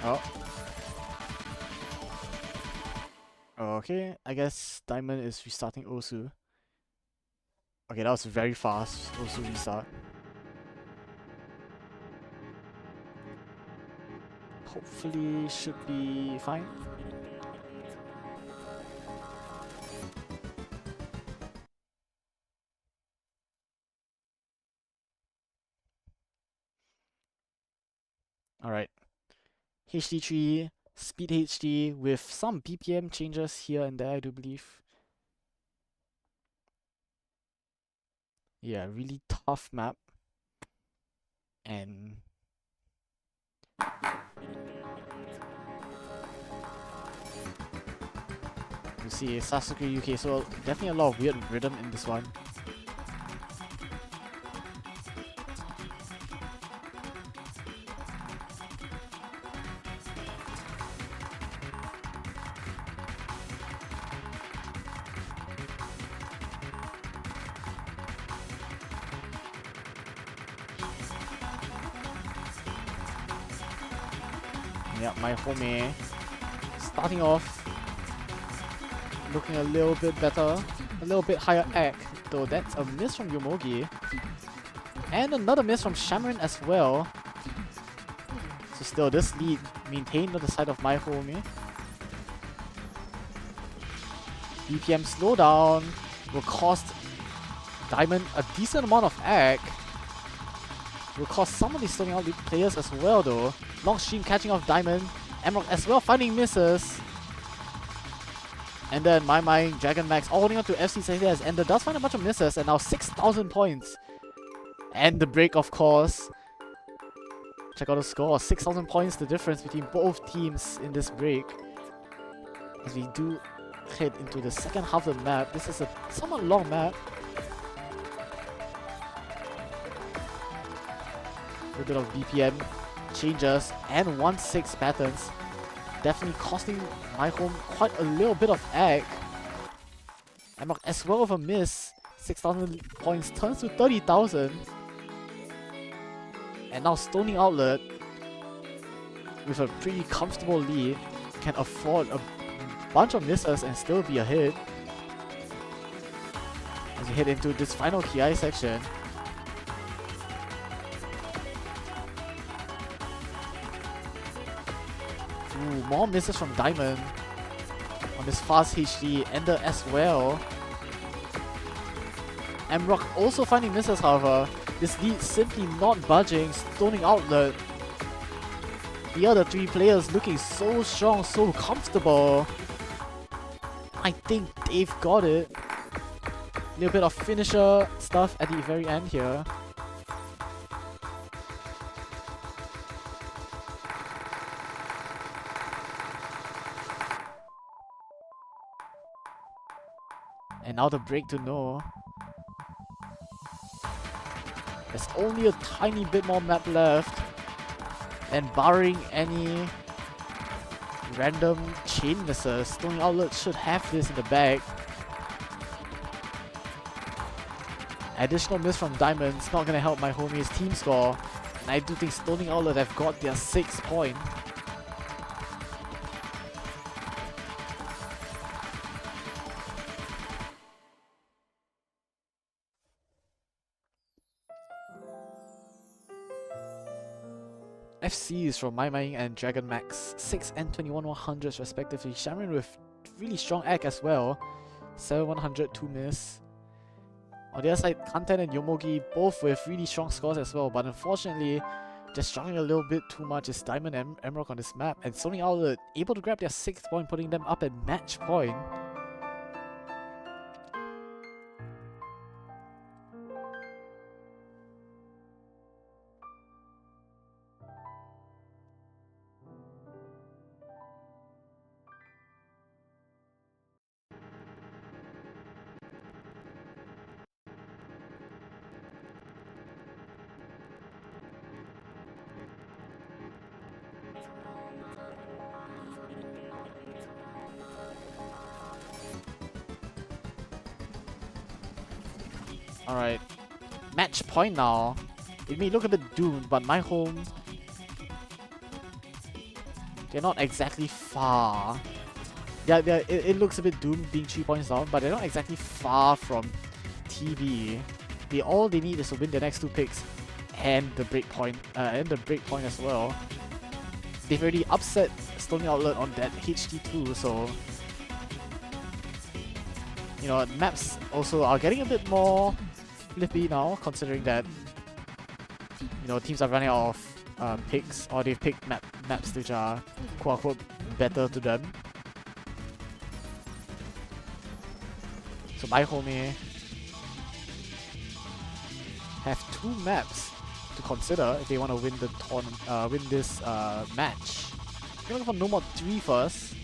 Oh. Okay, I guess Diamond is restarting Osu. Okay, that was very fast. Osu restart. Hopefully should be fine. Alright. HD3, Speed HD with some BPM changes here and there, I do believe. Yeah, really tough map. And you see Sasuke UK, so definitely a lot of weird rhythm in this one. Yep, MyHome starting off looking a little bit better, a little bit higher egg, though that's a miss from Yomogi. And another miss from Shamarin as well. So still, this lead maintained on the side of MyHome. BPM slowdown will cost Diamond a decent amount of egg. Will cost some of the starting out players as well though. Long stream catching off Diamond. Emerald as well finding misses. And then My Dragon Max all holding on to FC Says and does find a bunch of misses and now 6,000 points. And the break of course. Check out the score, 6,000 points the difference between both teams in this break. As we do head into the second half of the map. This is a somewhat long map. A little bit of BPM changes and 1-6 patterns. Definitely costing MyHome quite a little bit of egg. Emrock as well with a miss. 6,000 points turns to 30,000. And now Stony Outlet, with a pretty comfortable lead, can afford a bunch of misses and still be ahead. As we head into this final KI section. Ooh, more misses from Diamond on this fast HD Ender as well. Emrock also finding misses, however. This lead simply not budging. Stoning Outlet. The other three players looking so strong, so comfortable. I think they've got it. Little bit of finisher stuff at the very end here. And now the break to know. There's only a tiny bit more map left. And barring any random chain misses, Stony Outlet should have this in the bag. Additional miss from Diamond's not gonna help MyHome's team score. And I do think Stony Outlet have got their 6th point. FCs from MyMing and Dragon Max, 6 and 21-100s respectively. Shamarin with really strong egg as well. 7-100, 2 miss. On the other side, Kanten and Yomogi both with really strong scores as well, but unfortunately, just struggling a little bit too much is Diamond and Emerald on this map, and Stony Outlet able to grab their 6th point, putting them up at match point. Alright, match point now. It may look a bit doomed, but MyHome, they're not exactly far. Yeah, it looks a bit doomed being 3 points down, but they're not exactly far from TB. All they need is to win their next 2 picks and the break point, as well. They've already upset Stony Outlet on that HD2, so you know, maps also are getting a bit more flippy now, considering that, you know, teams are running out of picks, or they've picked maps which are quote unquote better to them. So MyHome have 2 maps to consider if they want to win the win this match. We're looking for No More 3 first.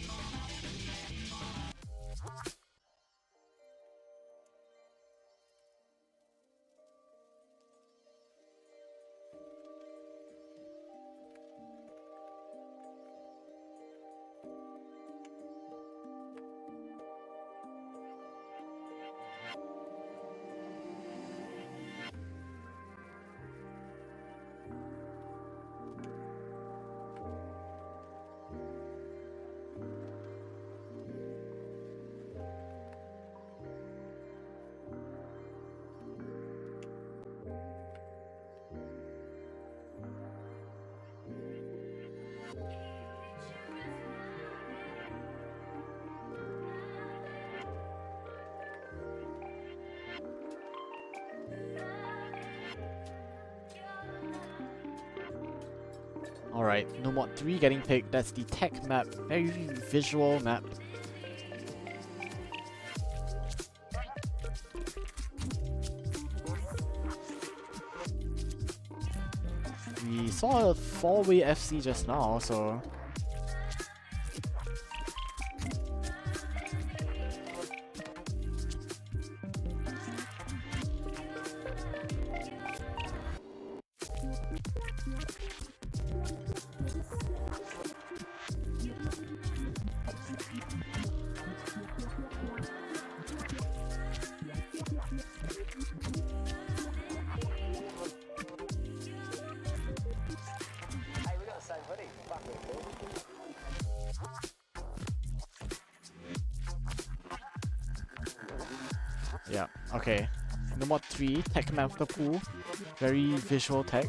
Alright, No More 3 getting picked. That's the tech map. Very visual map. We saw a 4-way FC just now, so... yeah, okay. No More 3, tech map of the pool. Very visual tech.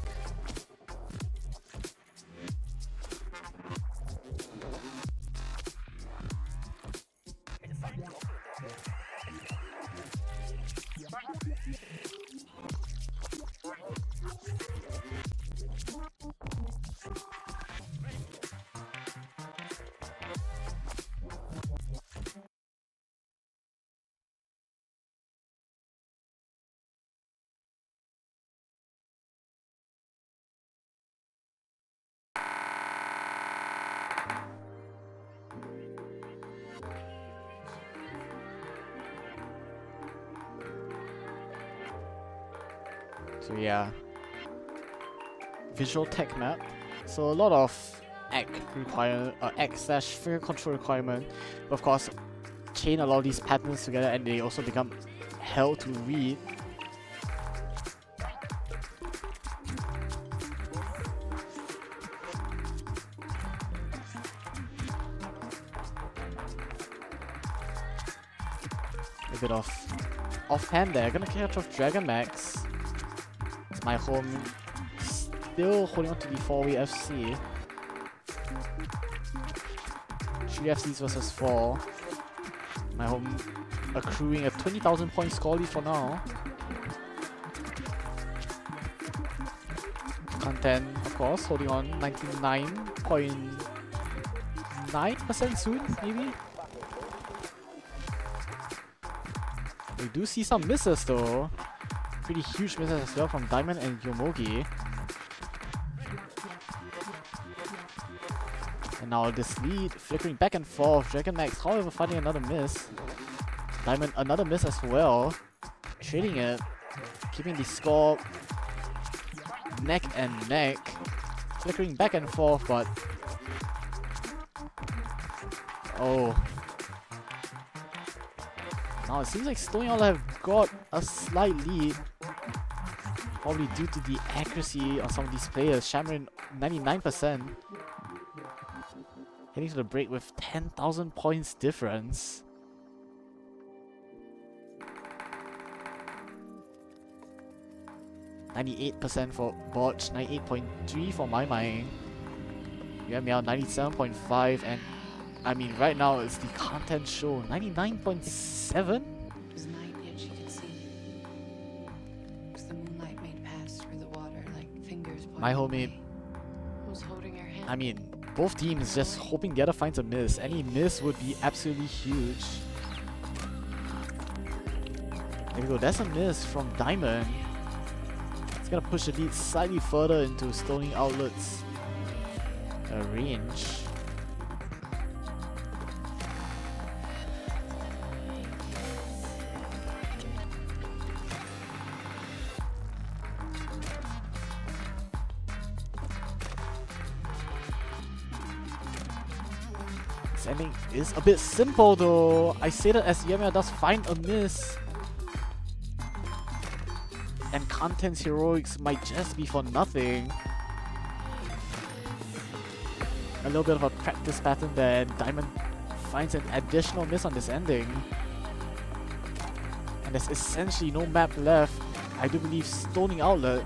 So yeah, visual tech map. So a lot of egg/figure control requirement. But of course, chain a lot of these patterns together, and they also become hell to read. A bit of offhand there. Gonna catch off Dragon Max. It's MyHome still holding on to the 4-way FC. 3 FCs versus 4. MyHome accruing a 20,000 point score lead for now. Content, of course, holding on 99.9% soon, maybe? We do see some misses though. Pretty huge misses as well from Diamond and Yomogi. And now this lead flickering back and forth. Dragon Max, however, finding another miss. Diamond, another miss as well. Trading it. Keeping the score neck and neck. Flickering back and forth, but... oh. Now it seems like Stonyall have got a slight lead. Probably due to the accuracy of some of these players. Shamron 99%. Heading to the break with 10,000 points difference. %98 for Botch, 98.3 for My. Yeah, Meow 97.5, and I mean right now it's the content show 99.7. It was night, yet she could see. Because the moonlight made paths through the water like fingers pointing MyHome away. I mean, both teams just hoping the other finds a miss. Any miss would be absolutely huge. There we go, that's a miss from Diamond. It's gonna push the lead slightly further into Stoning Outlet's range. This ending is a bit simple though. I say that as Yemia does find a miss. And Content's heroics might just be for nothing. A little bit of a practice pattern there, and Diamond finds an additional miss on this ending. And there's essentially no map left. I do believe Stoning Outlet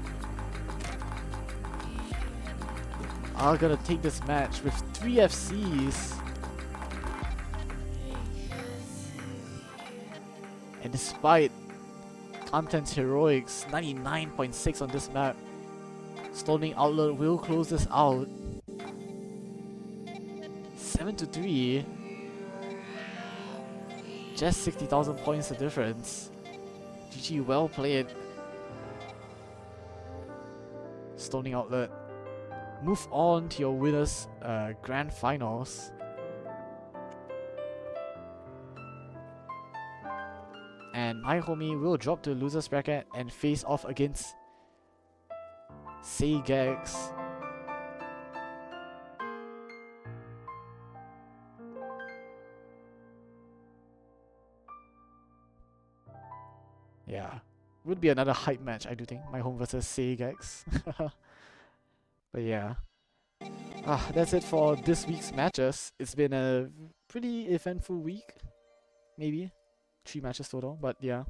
are gonna take this match with 3 FCs. And despite Content's heroics, 99.6 on this map, Stoning Outlet will close this out. 7-3. Just 60,000 points the difference. GG, well played. Stoning Outlet. Move on to your winners grand finals. And MyHome will drop to the losers bracket and face off against Saygex. Yeah, would be another hype match, I do think. MyHome versus Saygex. But yeah. That's it for this week's matches. It's been a pretty eventful week. Maybe 3 matches total, but yeah.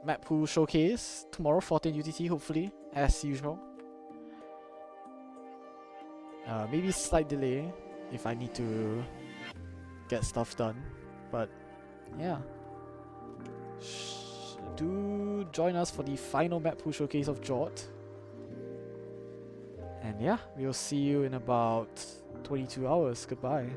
Map pool showcase tomorrow, 14 UTC, hopefully, as usual. Maybe slight delay if I need to get stuff done, but yeah. Do join us for the final map pool showcase of jorttt. And yeah, we'll see you in about 22 hours. Goodbye.